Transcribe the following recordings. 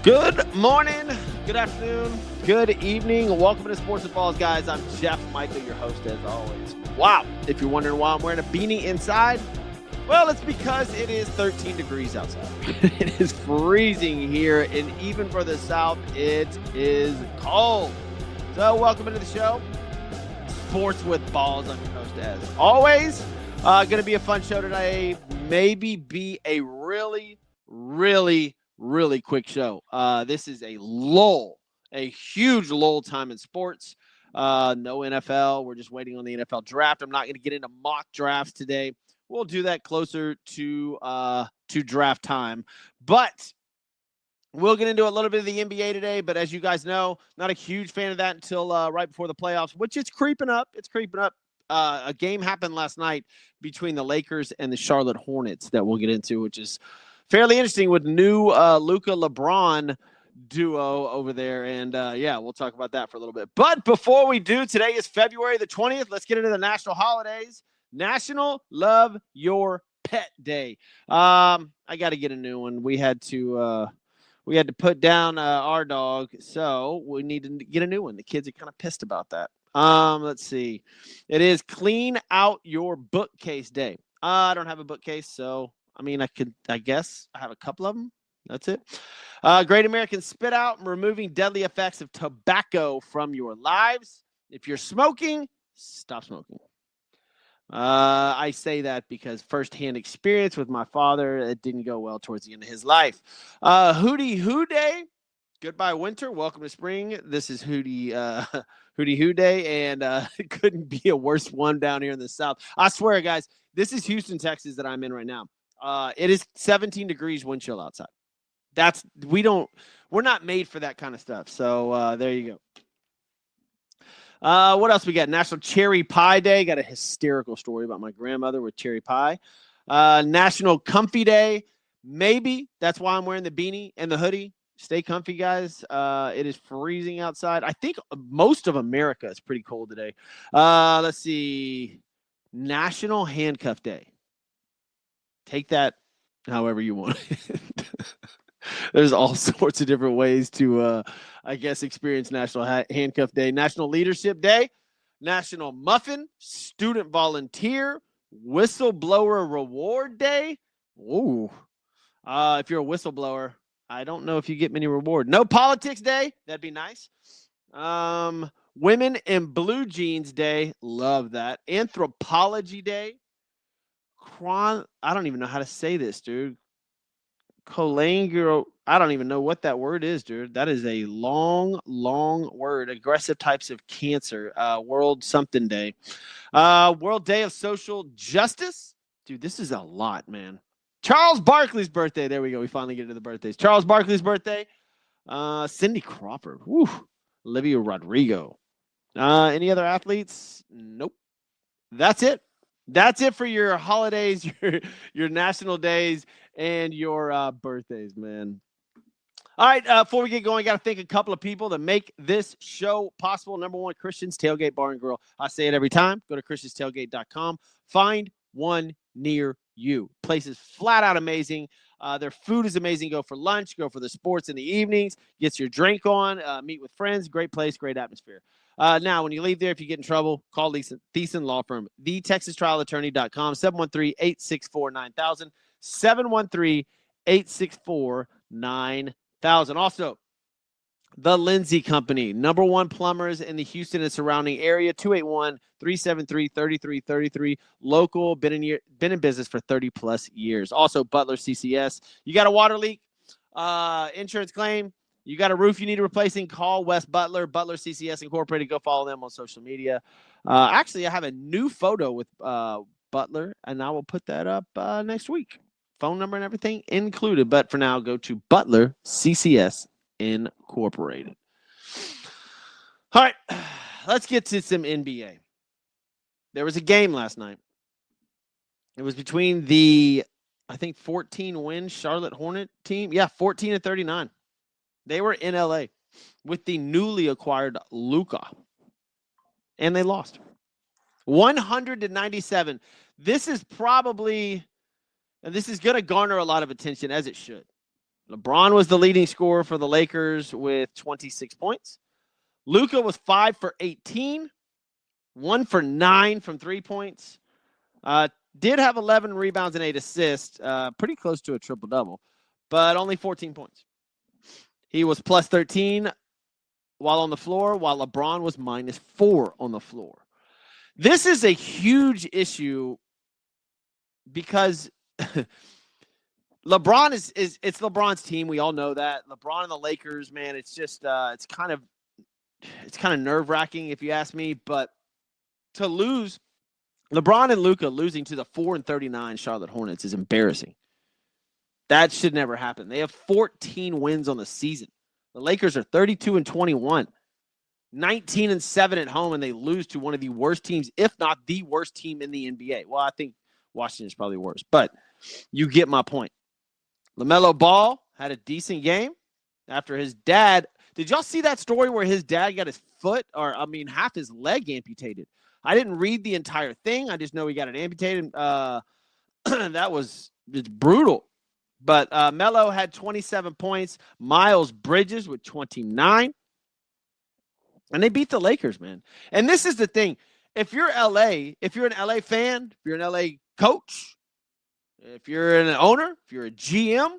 Good morning, good afternoon, good evening. Welcome to Sports with Balls, guys. I'm Jeff Michael, your host as always. Wow, if you're wondering why I'm wearing a beanie inside, well, it's because it is 13 degrees outside. It is freezing here, and even for the South, it is cold. So welcome into the show, Sports with Balls. I'm your host as always. Going to be a fun show today. Maybe be a really quick show. This is a lull, a huge lull time in sports. No NFL. We're just waiting on the NFL draft. I'm not going to get into mock drafts today. We'll do that closer to draft time. But we'll get into a little bit of the NBA today. But as you guys know, not a huge fan of that until right before the playoffs, which is creeping up. It's creeping up. A game happened last night between the Lakers and the Charlotte Hornets that we'll get into, which is fairly interesting with new Luka LeBron duo over there. And we'll talk about that for a little bit. But before we do, today is February the 20th. Let's get into the national holidays. National Love Your Pet Day. I got to get a new one. We had to put down our dog, so we need to get a new one. The kids are kind of pissed about that. Let's see. It is Clean Out Your Bookcase Day. I don't have a bookcase, so I guess I have a couple of them. That's it. Great American Spit Out, removing deadly effects of tobacco from your lives. If you're smoking, stop smoking. I say that because firsthand experience with my father, it didn't go well towards the end of his life. Hootie Hoo Day. Goodbye, winter. Welcome to spring. This is Hootie Hoo Day, and it couldn't be a worse one down here in the South. I swear, guys, this is Houston, Texas that I'm in right now. It is 17 degrees wind chill outside. We're not made for that kind of stuff. So there you go. What else we got? National Cherry Pie Day. Got a hysterical story about my grandmother with cherry pie. National Comfy Day. Maybe that's why I'm wearing the beanie and the hoodie. Stay comfy, guys. It is freezing outside. I think most of America is pretty cold today. Let's see. National Handcuff Day. Take that however you want. There's all sorts of different ways to, experience National Handcuff Day. National Leadership Day. National Muffin, Student Volunteer, Whistleblower Reward Day. Ooh. If you're a whistleblower, I don't know if you get many reward. No Politics Day. That'd be nice. Women in Blue Jeans Day. Love that. Anthropology Day. I don't even know how to say this, dude. Cholangro. I don't even know what that word is, dude. That is a long word. Aggressive types of cancer. World something day. World Day of Social Justice. Dude, this is a lot, man. Charles Barkley's birthday. There we go. We finally get to the birthdays. Charles Barkley's birthday. Cindy Crawford. Woo. Olivia Rodrigo. Any other athletes? Nope. That's it. That's it for your holidays, your national days, and your birthdays, man. All right, before we get going, got to thank a couple of people that make this show possible. Number one, Christian's Tailgate Bar and Grill. I say it every time. Go to christianstailgate.com. Find one near you. Place is flat out amazing. Their food is amazing. Go for lunch. Go for the sports in the evenings. Get your drink on. Meet with friends. Great place. Great atmosphere. Now, when you leave there, if you get in trouble, call Thiessen Law Firm. TheTexasTrialAttorney.com. 713-864-9000. 713-864-9000. Also, the Lindsay Company, number one plumbers in the Houston and surrounding area, 281-373-3333. Local, been in business for 30-plus years. Also, Butler CCS. You got a water leak, insurance claim, you got a roof you need replacing, call Wes Butler, Butler CCS Incorporated. Go follow them on social media. Actually, I have a new photo with Butler, and I will put that up next week. Phone number and everything included. But for now, go to Butler CCS Incorporated. All right, let's get to some NBA. There was a game last night. It was between the, 14-win Charlotte Hornet team. Yeah, 14-39. They were in LA with the newly acquired Luka, and they lost 100-97. This is probably, and this is going to garner a lot of attention, as it should. LeBron was the leading scorer for the Lakers with 26 points. Luka was 5 for 18, 1 for 9 from 3 points. Did have 11 rebounds and 8 assists, pretty close to a triple-double, but only 14 points. He was plus 13 while on the floor, while LeBron was minus 4 on the floor. This is a huge issue because LeBron is it's LeBron's team. We all know that. LeBron and the Lakers, man, it's just it's kind of nerve-wracking if you ask me, but to lose LeBron and Luka losing to the 4-39 Charlotte Hornets is embarrassing. That should never happen. They have 14 wins on the season. The Lakers are 32-21, 19-7 at home, and they lose to one of the worst teams, if not the worst team in the NBA. Well, I think Washington is probably worse, but you get my point. LaMelo Ball had a decent game after his dad. Did y'all see that story where his dad got his foot, half his leg amputated? I didn't read the entire thing. I just know he got it amputated. It's brutal. But Melo had 27 points. Miles Bridges with 29. And they beat the Lakers, man. And this is the thing. If you're LA, if you're an LA fan, if you're an LA coach, if you're an owner, if you're a GM,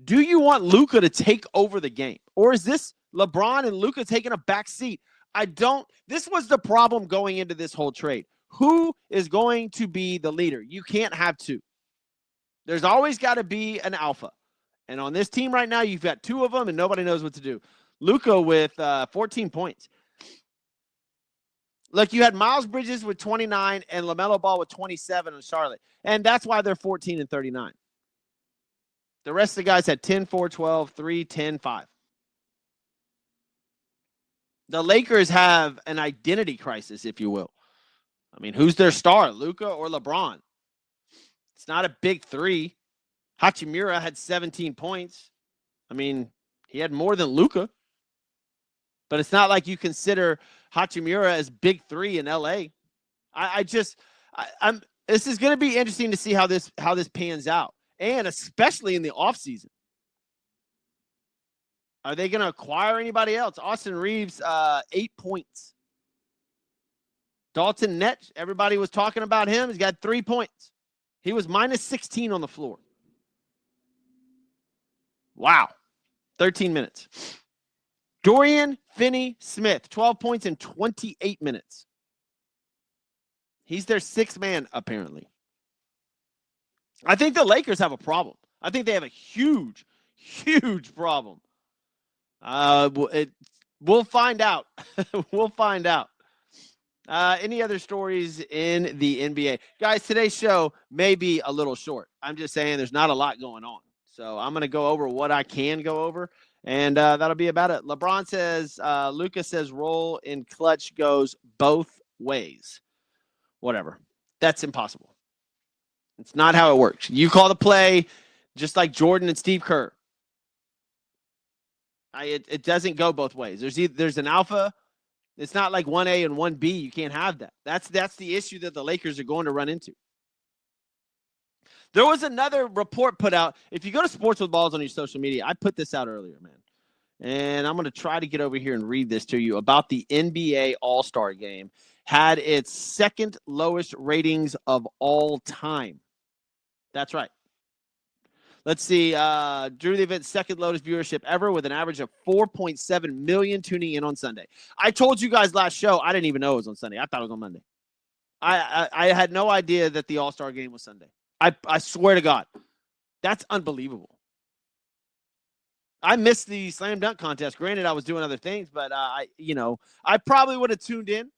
do you want Luka to take over the game? Or is this LeBron and Luka taking a back seat? This was the problem going into this whole trade. Who is going to be the leader? You can't have two. There's always got to be an alpha. And on this team right now, you've got two of them, and nobody knows what to do. Luka with 14 points. Look, you had Miles Bridges with 29 and LaMelo Ball with 27 in Charlotte. And that's why they're 14-39. The rest of the guys had 10, 4, 12, 3, 10, 5. The Lakers have an identity crisis, if you will. I mean, who's their star, Luka or LeBron? It's not a big three. Hachimura had 17 points. I mean, he had more than Luka. But it's not like you consider Hachimura as big three in LA. This is going to be interesting to see how this pans out, and especially in the offseason. Are they going to acquire anybody else? Austin Reeves, 8 points. Dalton Netsch, everybody was talking about him. He's got 3 points. He was minus 16 on the floor. Wow. 13 minutes. Dorian Finney-Smith, 12 points in 28 minutes. He's their sixth man, apparently. I think the Lakers have a problem. I think they have a huge, huge problem. We'll find out. We'll find out. Any other stories in the NBA? Guys, today's show may be a little short. I'm just saying there's not a lot going on. So I'm going to go over what I can go over, and that'll be about it. LeBron says, Luka says roll in clutch goes both ways. Whatever. That's impossible. It's not how it works. You call the play just like Jordan and Steve Kerr. It doesn't go both ways. There's an alpha. It's not like 1A and 1B. You can't have that. That's the issue that the Lakers are going to run into. There was another report put out. If you go to Sports with Balls on your social media, I put this out earlier, man. And I'm going to try to get over here and read this to you about the NBA All-Star Game. Had its second lowest ratings of all time. That's right. Let's see. Drew the event's second lowest viewership ever with an average of 4.7 million tuning in on Sunday. I told you guys last show, I didn't even know it was on Sunday. I thought it was on Monday. I had no idea that the All-Star Game was Sunday. I swear to God. That's unbelievable. I missed the slam dunk contest. Granted, I was doing other things, but I probably would have tuned in.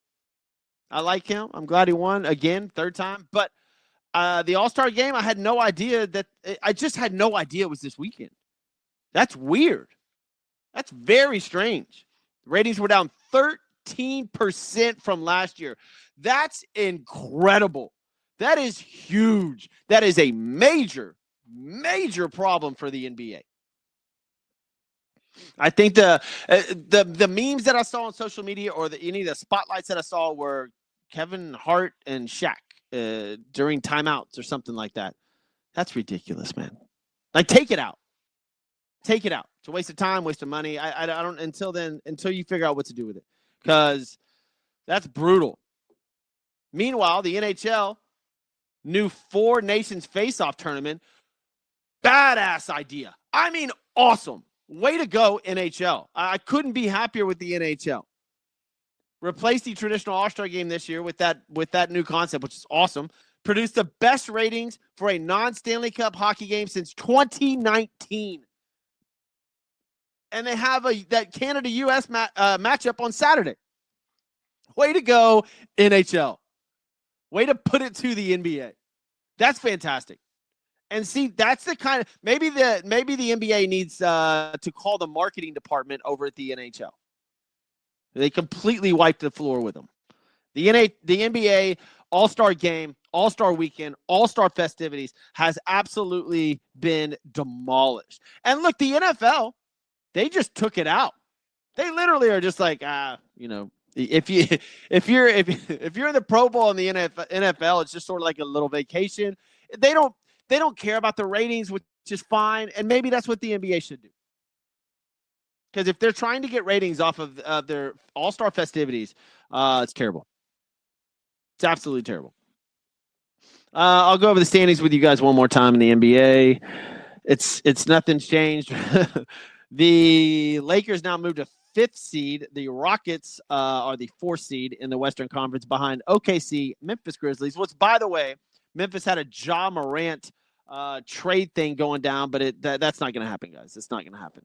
I like him. I'm glad he won again, third time. But the All-Star Game, I had no idea I just had no idea it was this weekend. That's weird. That's very strange. The ratings were down 13% from last year. That's incredible. That is huge. That is a major, major problem for the NBA. I think the memes that I saw on social media or any of the spotlights that I saw were Kevin Hart and Shaq during timeouts or something like that. That's ridiculous, man. Like, take it out. take it out. It's a waste of time, waste of money. I don't until you figure out what to do with it, because that's brutal. Meanwhile, the NHL new Four Nations face-off tournament, badass idea. I mean, awesome. Way to go, NHL. I couldn't be happier with the NHL. Replace the traditional All-Star game this year with that new concept, which is awesome. Produced the best ratings for a non-Stanley Cup hockey game since 2019. And they have that Canada-U.S. matchup on Saturday. Way to go, NHL. Way to put it to the NBA. That's fantastic. And see, that's the kind of maybe the NBA needs to call the marketing department over at the NHL. They completely wiped the floor with them. The NBA All-Star game, All-Star weekend, All-Star festivities has absolutely been demolished. And look, the NFL, they just took it out. They literally are just like, if you're in the Pro Bowl in the NFL, it's just sort of like a little vacation. They don't care about the ratings, which is fine, and maybe that's what the NBA should do. Because if they're trying to get ratings off of their All-Star festivities, it's terrible. It's absolutely terrible. I'll go over the standings with you guys one more time in the NBA. It's nothing's changed. The Lakers now moved to 5th seed. The Rockets are the 4th seed in the Western Conference behind OKC, Memphis Grizzlies, which, by the way, Memphis had a Ja Morant trade thing going down, but that's not going to happen, guys. It's not going to happen.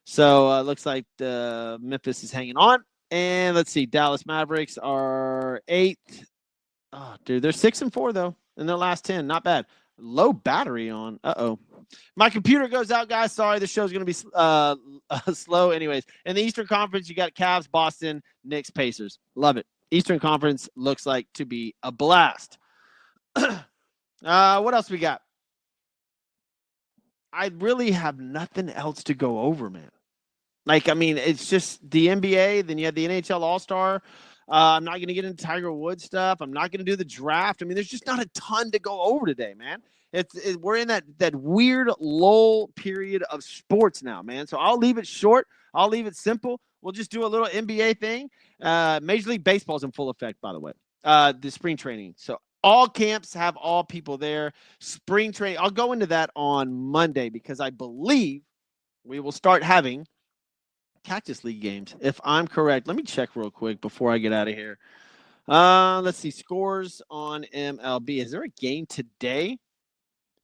So looks like Memphis is hanging on. And let's see, Dallas Mavericks are 8th. Oh, dude, they're 6-4 though in their last 10. Not bad. Low battery on. Uh-oh. My computer goes out, guys. Sorry, the show's going to be slow. Anyways, in the Eastern Conference, you got Cavs, Boston, Knicks, Pacers. Love it. Eastern Conference looks like to be a blast. What else we got? I really have nothing else to go over, man. Like, I mean, it's just the NBA. Then you have the NHL All-Star. I'm not going to get into Tiger Woods stuff. I'm not going to do the draft. I mean, there's just not a ton to go over today, man. We're in that weird lull period of sports now, man. So I'll leave it short. I'll leave it simple. We'll just do a little NBA thing. Major League Baseball is in full effect, by the way. The spring training. So all camps have all people there. Spring training. I'll go into that on Monday because I believe we will start having Cactus League games, if I'm correct. Let me check real quick before I get out of here. Let's see. Scores on MLB. Is there a game today?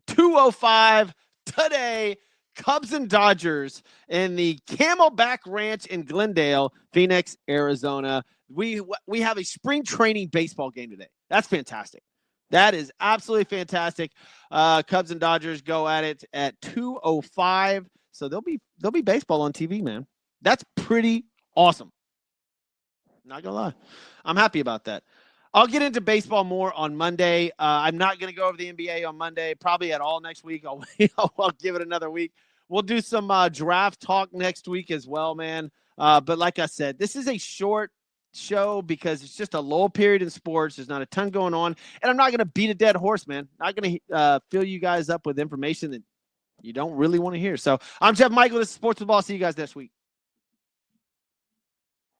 2:05 today. Cubs and Dodgers in the Camelback Ranch in Glendale, Phoenix, Arizona. We have a spring training baseball game today. That's fantastic. That is absolutely fantastic. Cubs and Dodgers go at it at 2:05. So there'll be baseball on TV, man. That's pretty awesome. Not gonna lie. I'm happy about that. I'll get into baseball more on Monday. I'm not going to go over the NBA on Monday, probably at all next week. I'll give it another week. We'll do some draft talk next week as well, man. But like I said, this is a short show because it's just a lull period in sports. There's not a ton going on. And I'm not going to beat a dead horse, man. Not going to fill you guys up with information that you don't really want to hear. So I'm Jeff Michael. This is Sports with Ball. See you guys next week.